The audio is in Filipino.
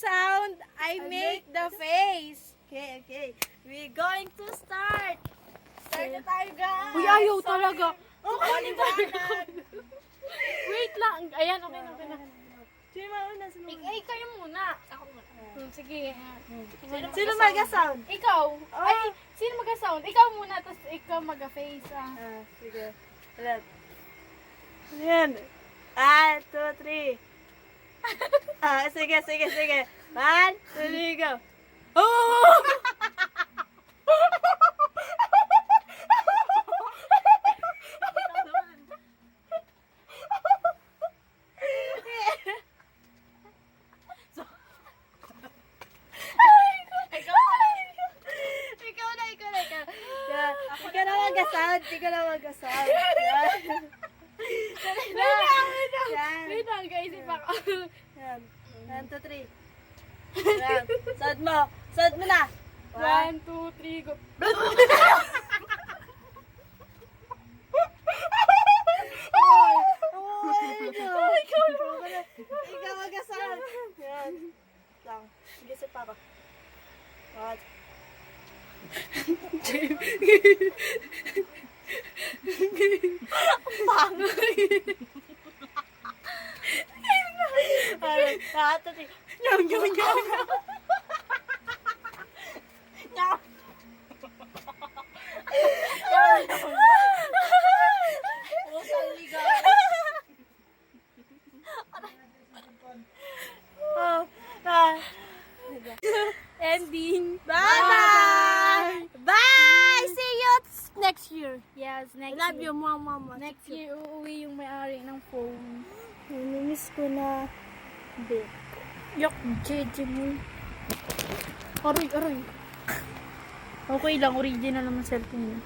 sound, I make the face. Okay. We're going to start. Start na tayo, guys. Uy, ayaw talaga. Maliwanag. Wait lang. Ayan, okay na. Sino mauna? Ay, kayo muna. Ako muna. Sige. Sino mag-sound? Ikaw. Ay, sino mag-sound? Ikaw muna, tapos ikaw mag-face. Sige. Ulit. Ayan. 1, 2, 3. Sige. 1, 2, 3, go. Oh! Ikaw na mag-sound. Wait lang, guys. Yan. 1, 2, 3. Yan. Sound mo. Sound mo na. 1, 2, 3, go. Ikaw mag-sound. Yan. Lang. Sige, sa papa. What? Ending. Bye! Bye! See you next year. Yes, next Love year. you, mama. Next year, uuwi yung may-ari ng phone. Namimiss ko na. Yak, jeje mo. Aray. Okay lang, original naman cellphone niya.